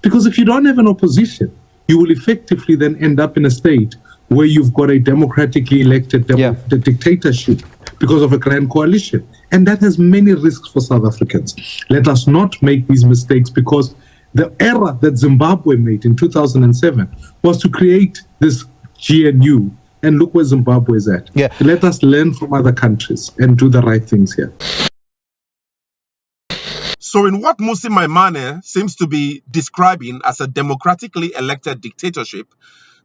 Because if you don't have an opposition, you will effectively then end up in a state where you've got a democratically elected dictatorship because of a grand coalition. And that has many risks for South Africans. Let us not make these mistakes, because the error that Zimbabwe made in 2007 was to create this GNU. And look where Zimbabwe is at. Yeah. Let us learn from other countries and do the right things here. So in what Mmusi Maimane seems to be describing as a democratically elected dictatorship,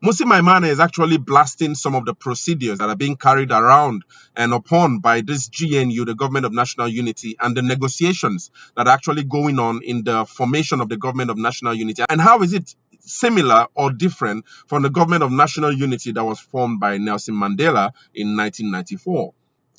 Mmusi Maimane is actually blasting some of the procedures that are being carried around and upon by this GNU, the Government of National Unity, and the negotiations that are actually going on in the formation of the Government of National Unity. And how is it similar or different from the Government of National Unity that was formed by Nelson Mandela in 1994?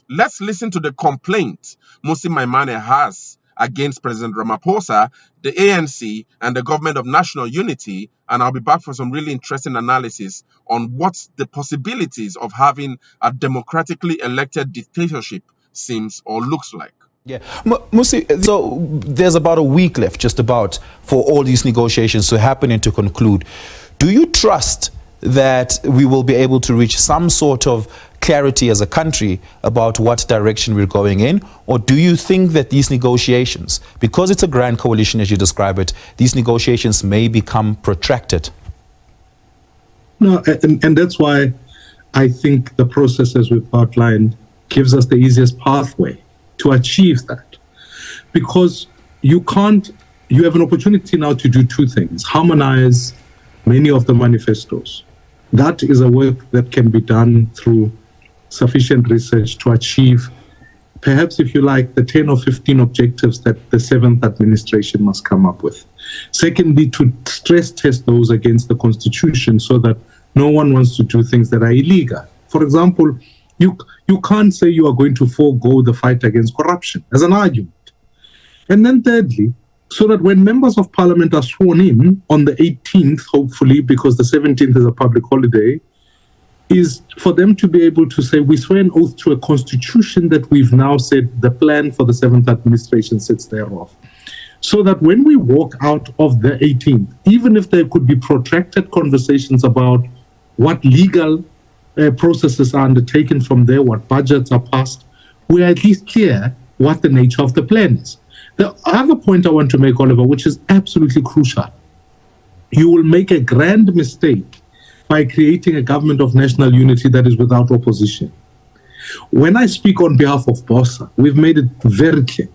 Let's listen to the complaint Mmusi Maimane has against President Ramaphosa, the ANC, and the Government of National Unity, and I'll be back for some really interesting analysis on what the possibilities of having a democratically elected dictatorship seems or looks like. Yeah, Mmusi, so there's about a week left, just about, for all these negotiations to happen and to conclude. Do you trust that we will be able to reach some sort of clarity as a country about what direction we're going in? Or do you think that these negotiations, because it's a grand coalition as you describe it, these negotiations may become protracted? No, and that's why I think the process as we've outlined gives us the easiest pathway to achieve that. Because you have an opportunity now to do two things: harmonize many of the manifestos. That is a work that can be done through sufficient research to achieve, perhaps, if you like, the 10 or 15 objectives that the 7th administration must come up with. Secondly, to stress test those against the Constitution so that no one wants to do things that are illegal. For example, you can't say you are going to forego the fight against corruption as an argument. And then thirdly, so that when members of parliament are sworn in on the 18th, hopefully, because the 17th is a public holiday, is for them to be able to say, we swear an oath to a constitution that we've now said the plan for the 7th administration sits thereof. So that when we walk out of the 18th, even if there could be protracted conversations about what legal processes are undertaken from there, what budgets are passed, we're at least clear what the nature of the plan is. The other point I want to make, Oliver, which is absolutely crucial, you will make a grand mistake by creating a government of national unity that is without opposition. When I speak on behalf of BOSA, we've made it very clear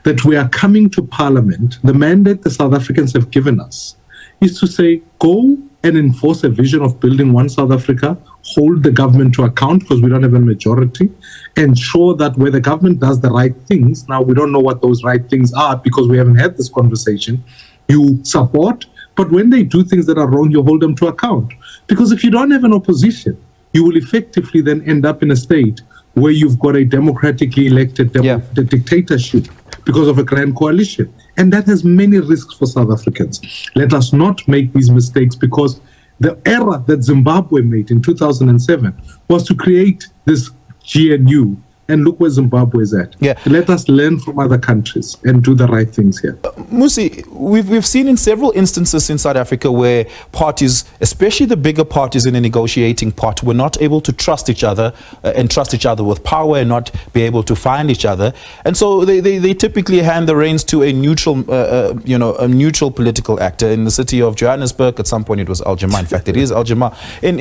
that we are coming to Parliament. The mandate the South Africans have given us is to say, go and enforce a vision of building one South Africa, hold the government to account because we don't have a majority, ensure that where the government does the right things, now we don't know what those right things are because we haven't had this conversation, you support, but when they do things that are wrong, you hold them to account. Because if you don't have an opposition, you will effectively then end up in a state where you've got a democratically elected dictatorship because of a grand coalition. And that has many risks for South Africans. Let us not make these mistakes, because the error that Zimbabwe made in 2007 was to create this GNU. And look where Zimbabwe is at. Yeah. Let us learn from other countries and do the right things here. Mmusi, we've seen in several instances in South Africa where parties, especially the bigger parties in a negotiating pot, were not able to trust each other and trust each other with power and not be able to find each other. And so they typically hand the reins to a neutral, a neutral political actor. In the city of Johannesburg, at some point it was Al Jama. In fact, it is Al Jama. In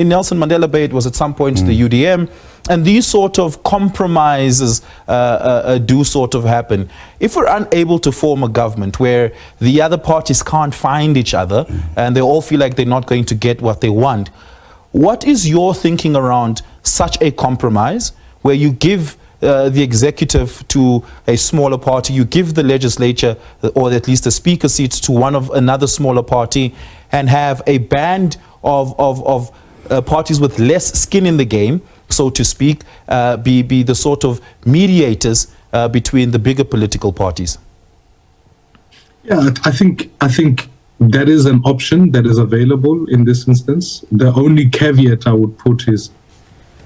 Nelson Mandela Bay, it was at some point the UDM. And these sort of compromises do sort of happen. If we're unable to form a government where the other parties can't find each other and they all feel like they're not going to get what they want, what is your thinking around such a compromise where you give the executive to a smaller party, you give the legislature or at least the speaker seats to another smaller party, and have a band of parties with less skin in the game, so to speak, be the sort of mediators between the bigger political parties? Yeah, I think that is an option that is available in this instance. The only caveat I would put is,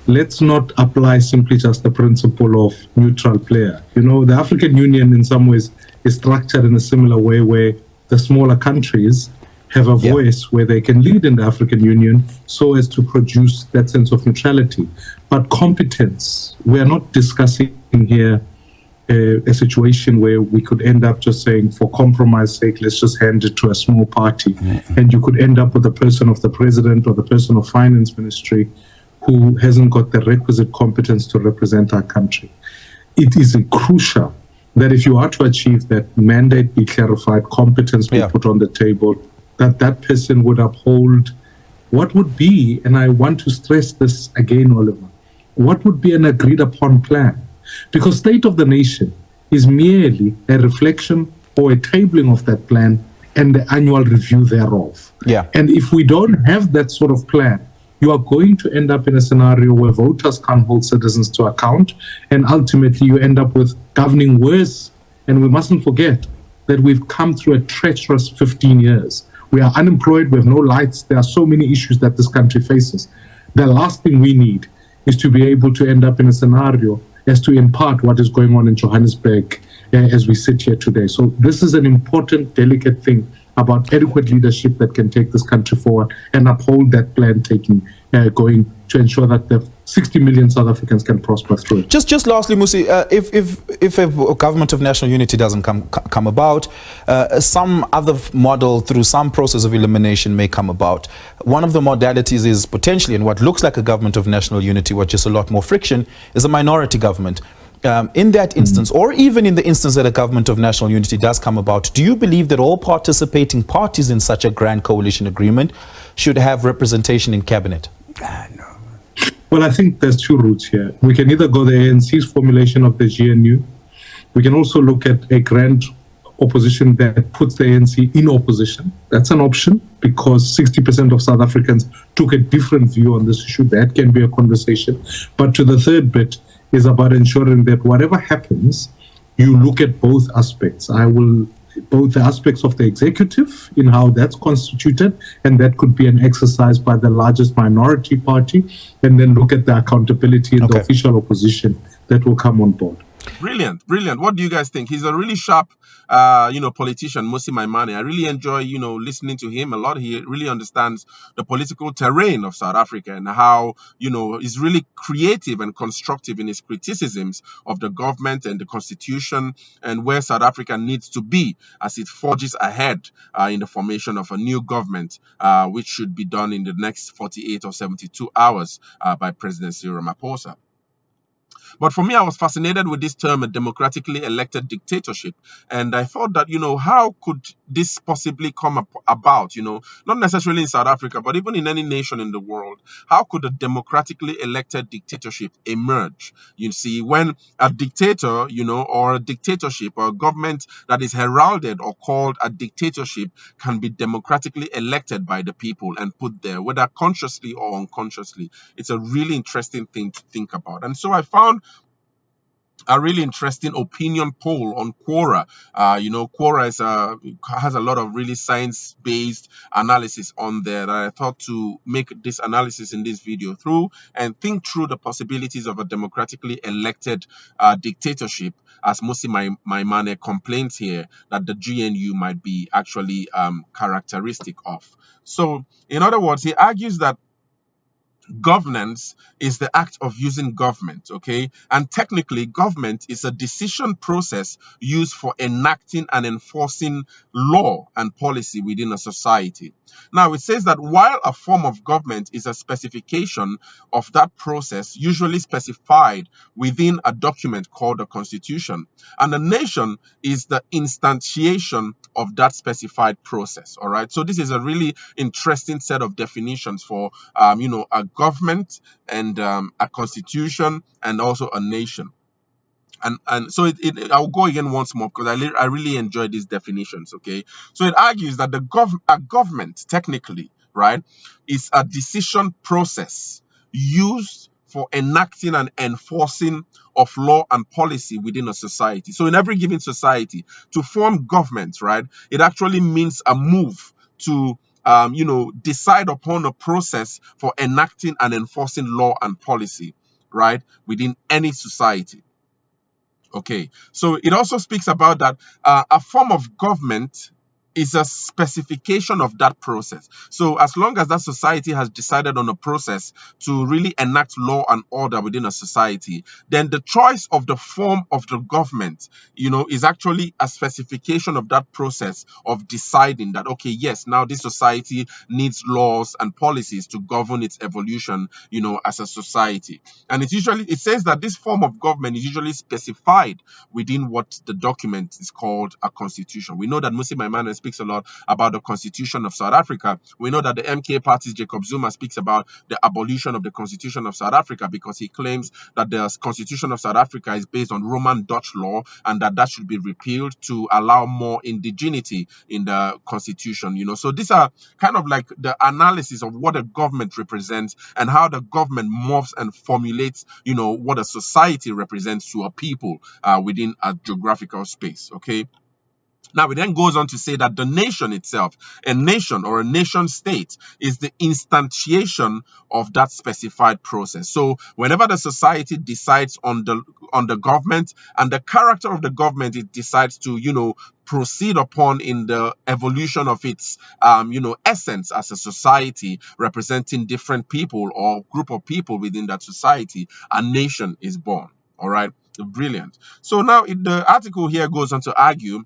let's not apply simply just the principle of neutral player. You know, the African Union in some ways is structured in a similar way, where the smaller countries have a voice where they can lead in the African Union so as to produce that sense of neutrality. But competence, we are not discussing here a situation where we could end up just saying, for compromise sake, let's just hand it to a small party. And you could end up with the person of the president or the person of finance ministry who hasn't got the requisite competence to represent our country. It is crucial that if you are to achieve that mandate be clarified, competence be put on the table, that person would uphold what would be, and I want to stress this again, Oliver, what would be an agreed upon plan? Because State of the Nation is merely a reflection or a tabling of that plan and the annual review thereof. And if we don't have that sort of plan, you are going to end up in a scenario where voters can't hold citizens to account, and ultimately you end up with governing worse. And we mustn't forget that we've come through a treacherous 15 years. We are unemployed, we have no lights, there are so many issues that this country faces. The last thing we need is to be able to end up in a scenario as to impart what is going on in Johannesburg as we sit here today. So this is an important, delicate thing about adequate leadership that can take this country forward and uphold that plan going to ensure that the 60 million South Africans can prosper through it. Just lastly, Mmusi, if a government of national unity doesn't come about, some other model through some process of elimination may come about. One of the modalities is potentially, in what looks like a government of national unity, with just a lot more friction, is a minority government. In that instance, or even in the instance that a government of national unity does come about, do you believe that all participating parties in such a grand coalition agreement should have representation in cabinet? No. Well, I think there's two routes here. We can either go the ANC's formulation of the GNU. We can also look at a grand opposition that puts the ANC in opposition. That's an option because 60% of South Africans took a different view on this issue. That can be a conversation. But to the third bit is about ensuring that whatever happens, you look at both aspects. Both the aspects of the executive in how that's constituted, and that could be an exercise by the largest minority party, and then look at the accountability in the official opposition that will come on board. Brilliant. What do you guys think? He's a really sharp, politician, Mmusi Maimane. I really enjoy, listening to him a lot. He really understands the political terrain of South Africa and how, he's really creative and constructive in his criticisms of the government and the constitution and where South Africa needs to be as it forges ahead in the formation of a new government, which should be done in the next 48 or 72 hours by President Cyril Ramaphosa. But for me, I was fascinated with this term, a democratically elected dictatorship. And I thought that, how could this possibly come about, not necessarily in South Africa, but even in any nation in the world? How could a democratically elected dictatorship emerge? You see, when a dictator, or a dictatorship or a government that is heralded or called a dictatorship can be democratically elected by the people and put there, whether consciously or unconsciously. It's a really interesting thing to think about. And so I found a really interesting opinion poll on Quora. Quora has a lot of really science-based analysis on there that I thought to make this analysis in this video through and think through the possibilities of a democratically elected dictatorship, as Mmusi Maimane complains here that the GNU might be actually characteristic of. So, in other words, he argues that governance is the act of using government, okay? And technically, government is a decision process used for enacting and enforcing law and policy within a society. Now, it says that while a form of government is a specification of that process, usually specified within a document called a constitution, and a nation is the instantiation of that specified process, all right? So this is a really interesting set of definitions for, a government and a constitution and also a nation. And so I'll go again once more because I really enjoy these definitions, okay? So it argues that a government, technically, right, is a decision process used for enacting and enforcing of law and policy within a society. So in every given society, to form government, right, it actually means a move to decide upon a process for enacting and enforcing law and policy, right, within any society. Okay, so it also speaks about that a form of government is a specification of that process. So as long as that society has decided on a process to really enact law and order within a society, then the choice of the form of the government, is actually a specification of that process of deciding that, okay, yes, now this society needs laws and policies to govern its evolution, as a society. And it says that this form of government is usually specified within what the document is called a constitution. We know that Mmusi Maimane speaks a lot about the constitution of South Africa. We know that the MK party's Jacob Zuma speaks about the abolition of the constitution of South Africa, because he claims that the constitution of South Africa is based on Roman Dutch law, and that should be repealed to allow more indigeneity in the constitution. So these are kind of like the analysis of what a government represents and how the government morphs and formulates, what a society represents to a people within a geographical space. Okay. Now, it then goes on to say that the nation itself, a nation or a nation state, is the instantiation of that specified process. So whenever the society decides on the government and the character of the government, it decides to, proceed upon in the evolution of its, essence as a society representing different people or group of people within that society, a nation is born. All right. Brilliant. So now the article here goes on to argue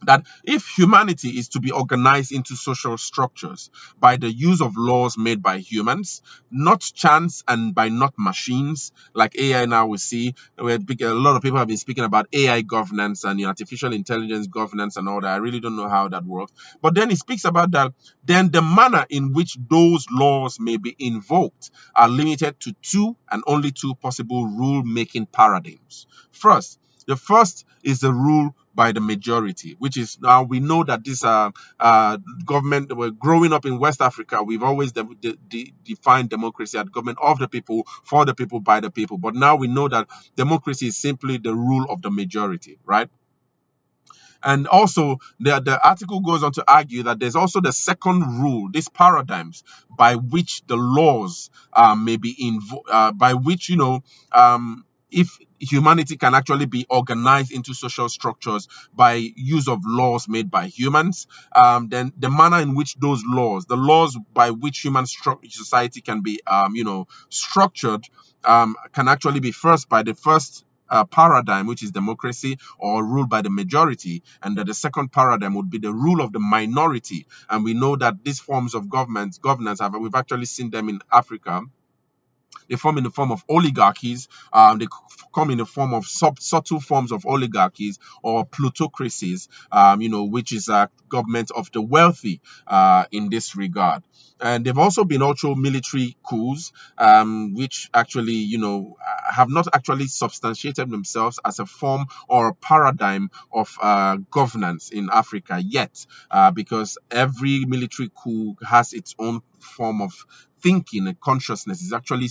that if humanity is to be organized into social structures by the use of laws made by humans, not chance and by not machines, like AI now we see, where a lot of people have been speaking about AI governance and artificial intelligence governance and all that. I really don't know how that works. But then he speaks about that, then the manner in which those laws may be invoked are limited to two and only two possible rule-making paradigms. The first is the rule by the majority, which is now we know that this government, we're growing up in West Africa, we've always defined democracy as government of the people, for the people, by the people. But now we know that democracy is simply the rule of the majority, right? And also, the article goes on to argue that there's also the second rule, these paradigms by which the laws may be by which, if humanity can actually be organized into social structures by use of laws made by humans, then the manner in which those laws, the laws by which human society can be, structured, can actually be first by the first paradigm, which is democracy or rule by the majority, and that the second paradigm would be the rule of the minority. And we know that these forms of governance we've actually seen them in Africa. They form in the form of oligarchies. They come in the form of subtle forms of oligarchies or plutocracies, which is a government of the wealthy in this regard. And they've also been military coups, which actually, have not actually substantiated themselves as a form or a paradigm of governance in Africa yet, because every military coup has its own form of thinking and consciousness is actually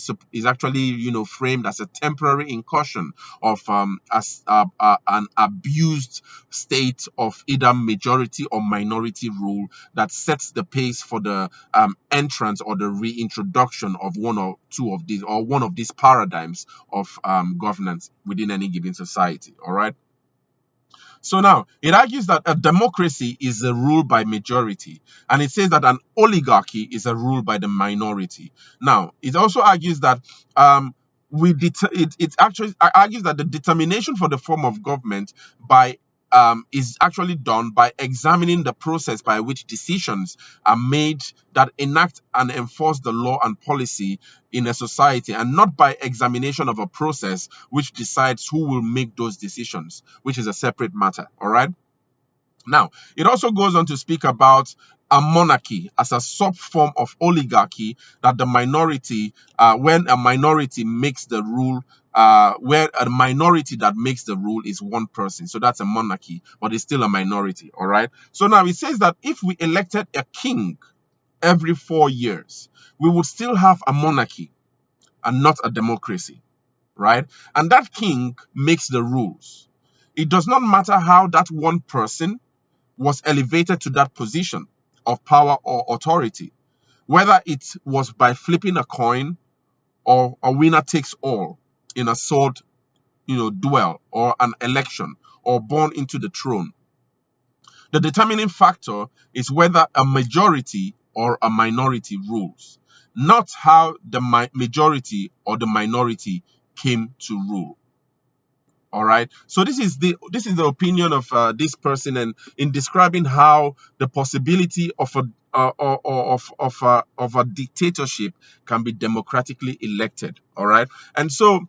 framed as a temporary incursion of an abused state of either majority or minority rule that sets the pace for the entrance or the reintroduction of one or two of these, or one of these paradigms of governance within any given society. All right. So now it argues that a democracy is a rule by majority, and it says that an oligarchy is a rule by the minority. Now it also argues that it actually argues that the determination for the form of government is actually done by examining the process by which decisions are made that enact and enforce the law and policy in a society, and not by examination of a process which decides who will make those decisions, which is a separate matter. All right. Now, it also goes on to speak about a monarchy as a sub-form of oligarchy, that the minority, when a minority makes the rule, where a minority that makes the rule is one person. So that's a monarchy, but it's still a minority. All right. So now it says that if we elected a king every 4 years, we would still have a monarchy and not a democracy. Right. And that king makes the rules. It does not matter how that one person was elevated to that position of power or authority, whether it was by flipping a coin or a winner takes all in a sword, duel, or an election, or born into the throne. The determining factor is whether a majority or a minority rules, not how the majority or the minority came to rule. All right. So this is the opinion of this person, and in describing how the possibility of a of a dictatorship can be democratically elected. All right. And so,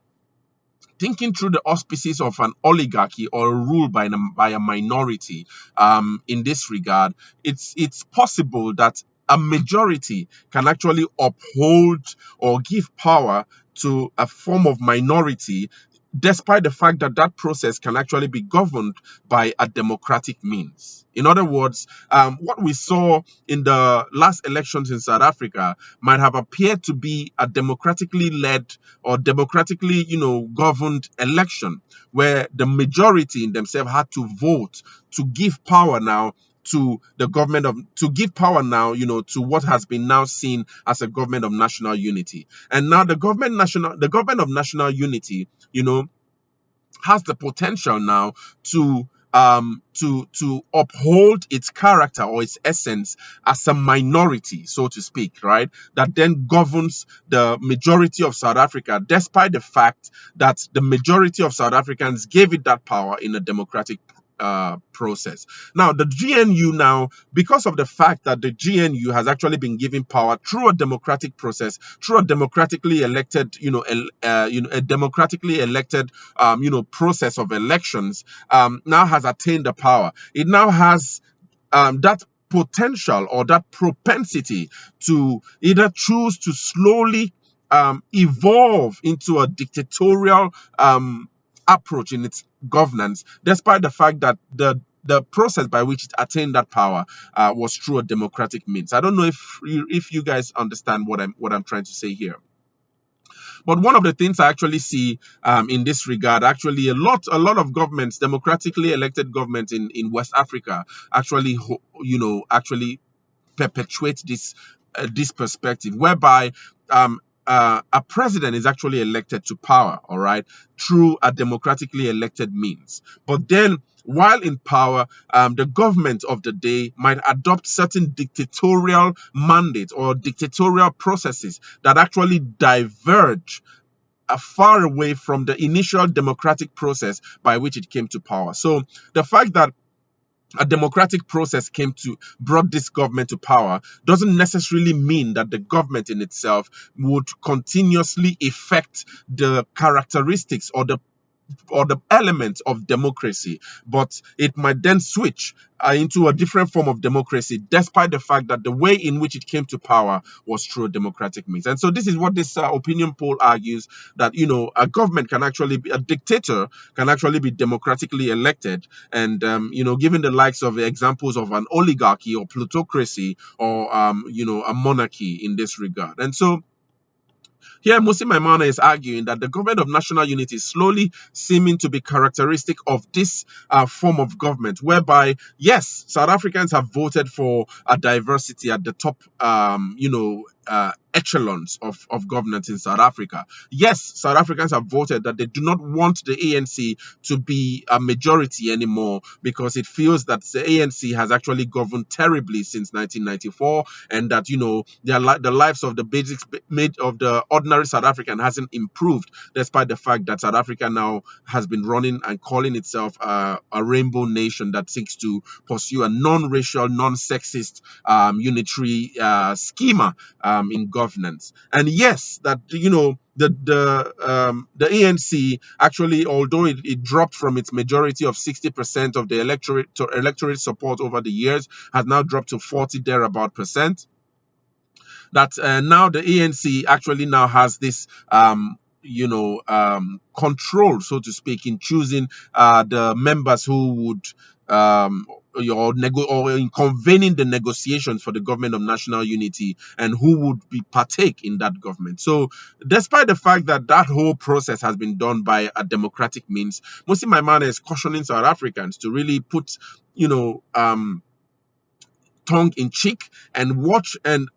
thinking through the auspices of an oligarchy or a rule by a minority, in this regard, it's possible that a majority can actually uphold or give power to a form of minority, despite the fact that that process can actually be governed by a democratic means. In other words, what we saw in the last elections in South Africa might have appeared to be a democratically led or democratically, governed election, where the majority in themselves had to vote to give power now to the government of to give power now, to what has been now seen as a government of national unity. And now the government of national unity, has the potential now to uphold its character or its essence as a minority, so to speak, right? That then governs the majority of South Africa, despite the fact that the majority of South Africans gave it that power in a democratic process. Now, the GNU now, because of the fact that the GNU has actually been given power through a democratic process, through a democratically elected, a democratically elected, process of elections, now has attained the power. It now has that potential or that propensity to either choose to slowly evolve into a dictatorial approach in its governance, despite the fact that the process by which it attained that power was through a democratic means. I don't know if you guys understand what I'm trying to say here. But one of the things I actually see in this regard, actually a lot of governments, democratically elected governments in West Africa, actually perpetuate this perspective, whereby a president is actually elected to power, all right, through a democratically elected means. But then, while in power, the government of the day might adopt certain dictatorial mandates or dictatorial processes that actually diverge far away from the initial democratic process by which it came to power. So the fact that a democratic process brought this government to power doesn't necessarily mean that the government in itself would continuously effect the characteristics or the elements of democracy, but it might then switch into a different form of democracy, despite the fact that the way in which it came to power was through a democratic means. And so this is what this opinion poll argues, that a government can actually be a dictator, can actually be democratically elected, and given the likes of examples of an oligarchy or plutocracy or a monarchy in this regard. And so here, Mmusi Maimane is arguing that the government of national unity is slowly seeming to be characteristic of this form of government, whereby, yes, South Africans have voted for a diversity at the top, echelons of governance in South Africa. Yes, South Africans have voted that they do not want the ANC to be a majority anymore, because it feels that the ANC has actually governed terribly since 1994, and that the lives of the basics made of the ordinary South African hasn't improved, despite the fact that South Africa now has been running and calling itself a rainbow nation that seeks to pursue a non-racial, non-sexist unitary schema in governance. And yes, that the ANC actually, although it dropped from its majority of 60% of the electorate support over the years, has now dropped to 40 thereabout percent. That now the ANC actually now has this control, so to speak, in choosing the members who would or in convening the negotiations for the government of national unity, and who would partake in that government. So despite the fact that that whole process has been done by a democratic means, Mmusi Maimane is cautioning South Africans to really put tongue in cheek and watch and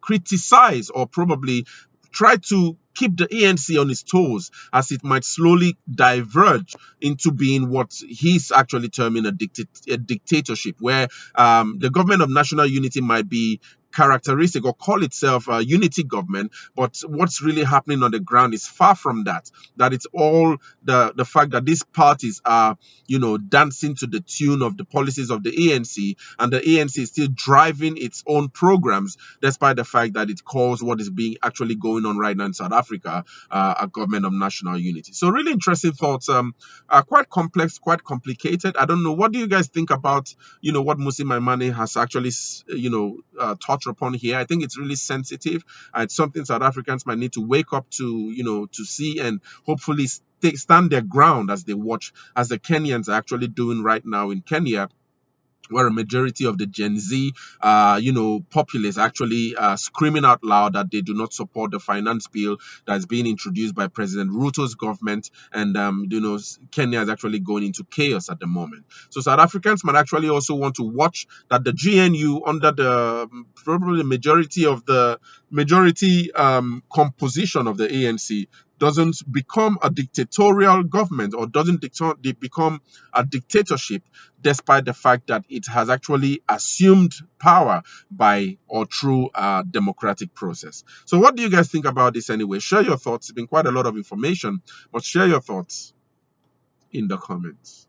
criticize, or probably try to keep the ANC on its toes, as it might slowly diverge into being what he's actually terming a dictatorship, where the government of national unity might be characteristic or call itself a unity government, but what's really happening on the ground is far from that. That it's all the fact that these parties are, dancing to the tune of the policies of the ANC, and the ANC is still driving its own programs, despite the fact that it calls what is being actually going on right now in South Africa a government of national unity. So really interesting thoughts, quite complex, quite complicated. I don't know, what do you guys think about what Mmusi Maimane has actually touched upon here? I think it's really sensitive. It's something South Africans might need to wake up to, to see, and hopefully stand their ground as they watch, as the Kenyans are actually doing right now in Kenya, where a majority of the Gen Z, populace actually screaming out loud that they do not support the finance bill that's being introduced by President Ruto's government. And, Kenya is actually going into chaos at the moment. So South Africans might actually also want to watch that the GNU, under the probably the majority composition of the ANC, doesn't become a dictatorial government, or doesn't become a dictatorship, despite the fact that it has actually assumed power by or through a democratic process. So what do you guys think about this anyway? Share your thoughts. It's been quite a lot of information, but share your thoughts in the comments.